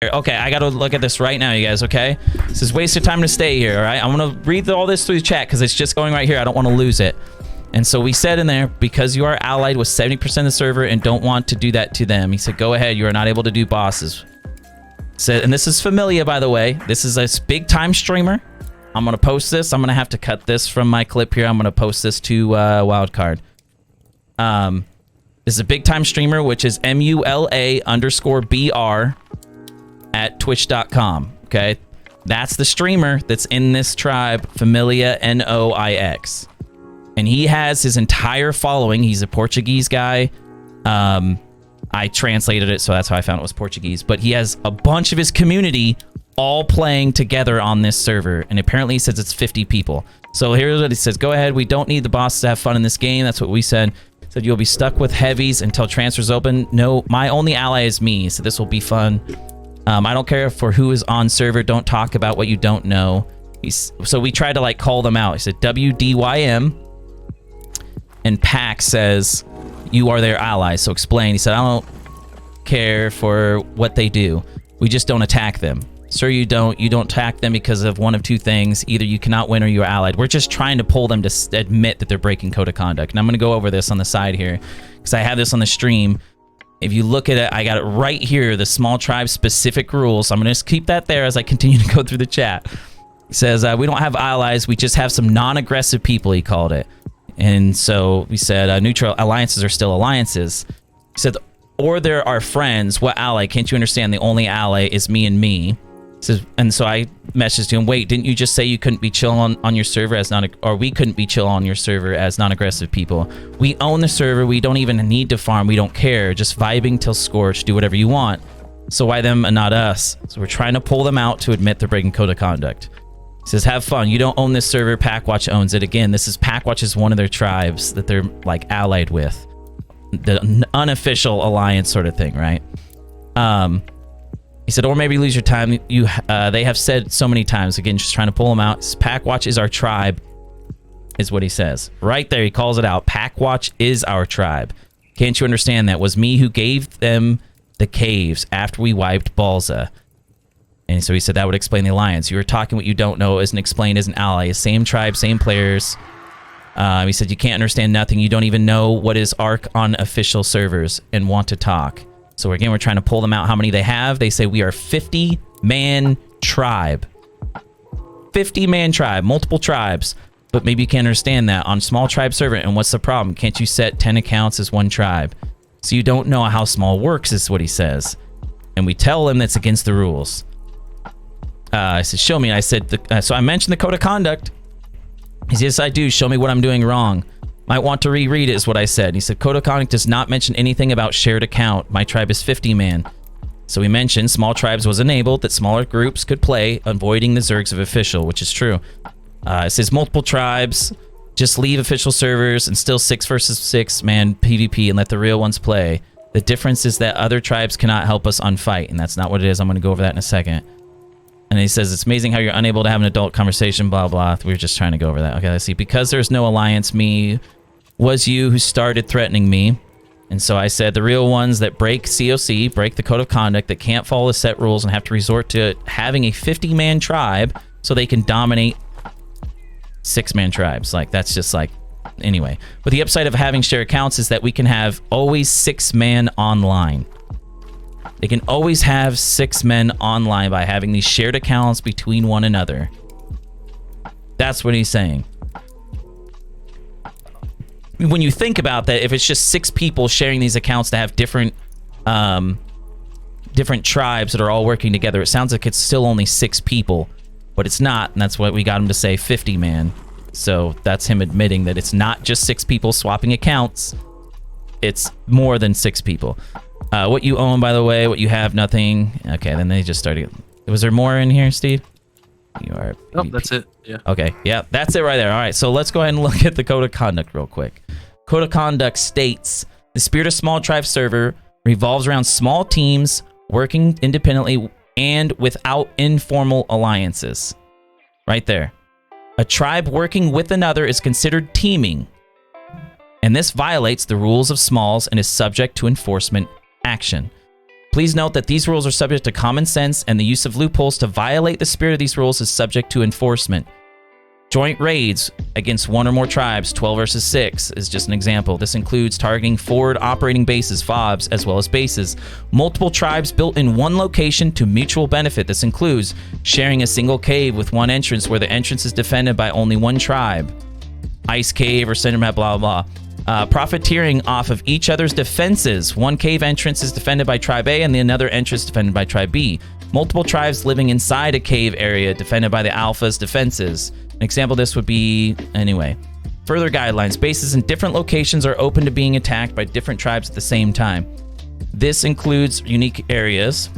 Okay, I gotta look at this right now, you guys, okay? This is waste of time to stay here, all right? I'm gonna read all this through the chat because it's just going right here. I don't want to lose it. And so we said in there, because you are allied with 70% of the server and don't want to do that to them, he said, go ahead, you are not able to do bosses. Said, and this is Familia, by the way. This is a big time streamer. I'm gonna post this. I'm gonna have to cut this from my clip here. I'm gonna post this to Wildcard. This is a big time streamer, which is MULA_BR at twitch.com. Okay, that's the streamer that's in this tribe, Familia NOIX, and he has his entire following. He's a Portuguese guy. I translated it, so that's how I found it was Portuguese. But he has a bunch of his community all playing together on this server, and apparently he says it's 50 people. So here's what he says: go ahead, we don't need the bosses to have fun in this game. That's what we said. Said you'll be stuck with heavies until transfers open. No, my only ally is me, so this will be fun. I don't care for who is on server. Don't talk about what you don't know. So we tried to like call them out. He said WDYM, and Pac says you are their ally. So explain. He said I don't care for what they do. We just don't attack them. Sir, you don't attack them because of one of two things. Either you cannot win or you're allied. We're just trying to pull them to admit that they're breaking code of conduct. And I'm going to go over this on the side here because I have this on the stream. If you look at it, I got it right here, the small tribe specific rules. I'm going to just keep that there as I continue to go through the chat. He says, we don't have allies. We just have some non-aggressive people, he called it. And so we said, neutral alliances are still alliances. He said, or there are friends. What ally? Can't you understand? The only ally is me and me. Says, and so I messaged him, wait, didn't you just say you couldn't be chill on your server as or we couldn't be chill on your server as non-aggressive people? We own the server. We don't even need to farm. We don't care. Just vibing till scorched. Do whatever you want. So why them and not us? So we're trying to pull them out to admit they're breaking code of conduct. He says, have fun. You don't own this server. Packwatch owns it. Again, this is Packwatch is one of their tribes that they're like allied with. The unofficial alliance sort of thing, right? He said, or maybe lose your time. They have said so many times. Again, just trying to pull them out. Packwatch is our tribe, is what he says. Right there, he calls it out. Packwatch is our tribe. Can't you understand that? Was me who gave them the caves after we wiped Balza. And so he said that would explain the alliance. You were talking what you don't know isn't explained as an ally. Same tribe, same players. He said you can't understand nothing. You don't even know what is ARK on official servers and want to talk. So again, we're trying to pull them out. How many they have? They say we are 50-man tribe. 50-man tribe, multiple tribes. But maybe you can't understand that on small tribe server. And what's the problem? Can't you set 10 accounts as one tribe? So you don't know how small works, is what he says. And we tell him that's against the rules. I said, show me. I said, so I mentioned the code of conduct. He said, yes, I do. Show me what I'm doing wrong. Might want to reread it, is what I said. He said, code of conduct does not mention anything about shared account. My tribe is 50-man. So we mentioned small tribes was enabled, that smaller groups could play, avoiding the zergs of official, which is true. It says multiple tribes, just leave official servers and still 6 versus 6 man PvP and let the real ones play. The difference is that other tribes cannot help us on fight, and that's not what it is. I'm going to go over that in a second. And he says, it's amazing how you're unable to have an adult conversation, blah, blah. We were just trying to go over that. Okay, let's see. Because there's no alliance, me was you who started threatening me. And so I said, the real ones that break COC, break the code of conduct, that can't follow the set rules and have to resort to having a 50-man tribe so they can dominate 6-man tribes. Like, that's just like, anyway. But the upside of having shared accounts is that we can have always 6-man online. They can always have 6 men online by having these shared accounts between one another. That's what he's saying. When you think about that, if it's just 6 people sharing these accounts to have different tribes that are all working together, it sounds like it's still only 6 people, but it's not, and that's what we got him to say, 50-man. So that's him admitting that it's not just 6 people swapping accounts. It's more than 6 people. What you own, by the way, what you have, nothing. Okay, then they just started. Was there more in here, Steve? You are. Oh, that's it. Yeah. Okay. Yeah, that's it right there. All right. So let's go ahead and look at the code of conduct real quick. Code of conduct states the spirit of small tribe server revolves around small teams working independently and without informal alliances. Right there. A tribe working with another is considered teaming, and this violates the rules of smalls and is subject to enforcement action. Please note that these rules are subject to common sense, and the use of loopholes to violate the spirit of these rules is subject to enforcement. Joint raids against one or more tribes, 12 versus 6, is just an example. This includes targeting forward operating bases, FOBs, as well as bases. Multiple tribes built in one location to mutual benefit. This includes sharing a single cave with one entrance where the entrance is defended by only one tribe. Ice cave or center map, blah, blah, blah. Profiteering off of each other's defenses. One cave entrance is defended by Tribe A and the another entrance defended by Tribe B. Multiple tribes living inside a cave area defended by the Alpha's defenses. An example of this would be, anyway. Further guidelines. Bases in different locations are open to being attacked by different tribes at the same time. This includes unique areas.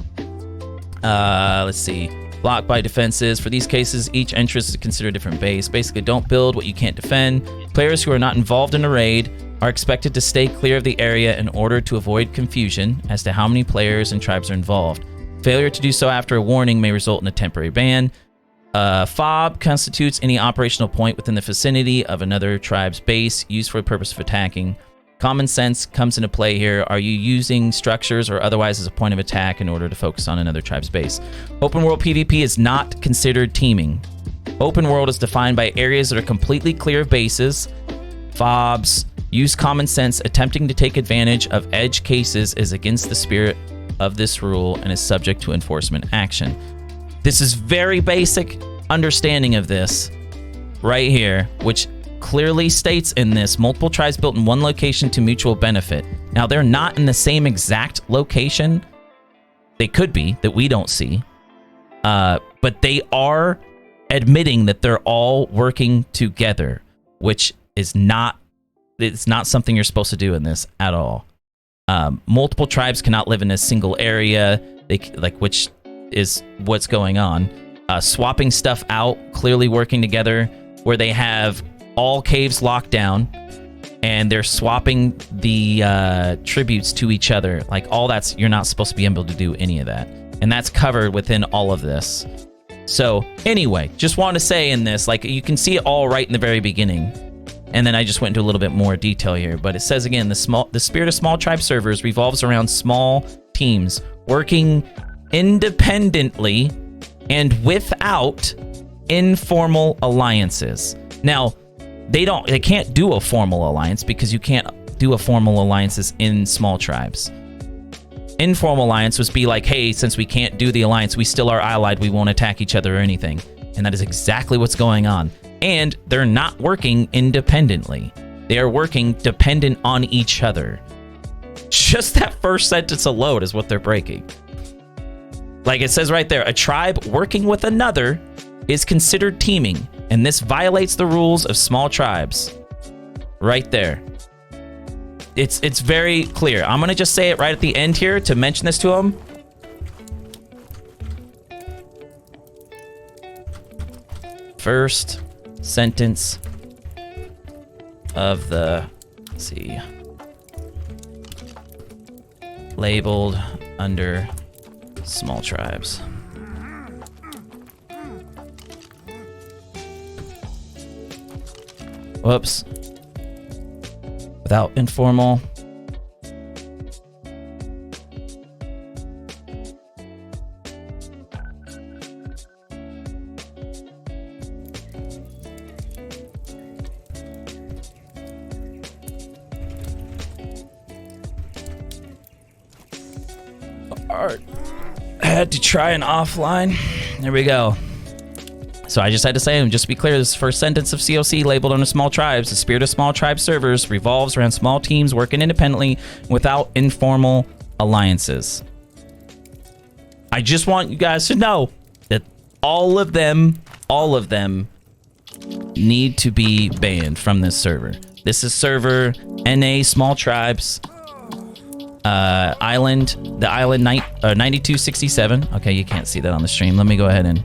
Let's see. Blocked by defenses. For these cases, each entrance is considered a different base. Basically, don't build what you can't defend. Players who are not involved in a raid are expected to stay clear of the area in order to avoid confusion as to how many players and tribes are involved. Failure to do so after a warning may result in a temporary ban. FOB constitutes any operational point within the vicinity of another tribe's base used for the purpose of attacking. Common sense comes into play here. Are you using structures or otherwise as a point of attack in order to focus on another tribe's base? Open world PvP is not considered teaming. Open world is defined by areas that are completely clear of bases. FOBs. Use common sense. Attempting to take advantage of edge cases is against the spirit of this rule and is subject to enforcement action. This is very basic understanding of this right here, which clearly states in this, multiple tribes built in one location to mutual benefit. Now, they're not in the same exact location. They could be, that we don't see. But they are admitting that they're all working together, which is not, it's not something you're supposed to do in this at all. Multiple tribes cannot live in a single area, which is what's going on. Swapping stuff out, clearly working together, where they have all caves locked down and they're swapping the tributes to each other. Like, all that's, you're not supposed to be able to do any of that. And that's covered within all of this. So anyway, just want to say in this, like, you can see it all right in the very beginning. And then I just went into a little bit more detail here. But it says again, the spirit of small tribe servers revolves around small teams working independently and without informal alliances. Now, they can't do a formal alliance because you can't do a formal alliances in small tribes. Informal alliance would be like, hey, since we can't do the alliance, we still are allied, we won't attack each other or anything. And that is exactly what's going on. And they're not working independently. They are working dependent on each other. Just that first sentence alone is what they're breaking. Like it says right there, a tribe working with another is considered teaming, and this violates the rules of small tribes. Right there. It's very clear. I'm going to just say it right at the end here to mention this to them. First sentence of the, let's see, labeled under small tribes. Whoops. Without informal. Alright. I had to try an offline. There we go. So I just had to say, and just to be clear, this first sentence of COC labeled under small tribes. The spirit of small tribe servers revolves around small teams working independently without informal alliances. I just want you guys to know that all of them need to be banned from this server. This is server NA small tribes. The island 9267. Okay, you can't see that on the stream. Let me go ahead and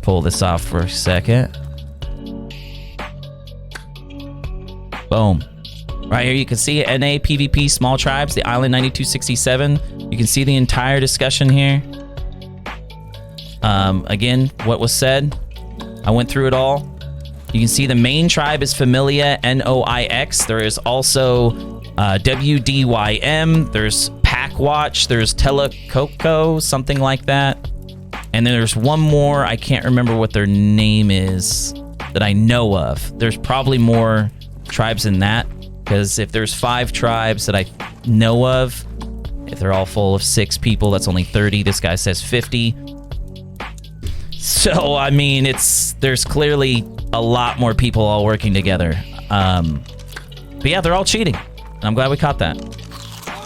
pull this off for a second. Boom. Right here you can see it, NA PvP small tribes, the island 9267. You can see the entire discussion here. Again, what was said. I went through it all. You can see the main tribe is Familia, Noix. There is also WDYM. There's Pack Pack Watch, there's Telecoco, something like that. And then there's one more, I can't remember what their name is that I know of. There's probably more tribes than that, because if there's 5 tribes that I know of, if they're all full of 6 people, that's only 30. This guy says 50. So, I mean, there's clearly a lot more people all working together. But yeah, they're all cheating. And I'm glad we caught that.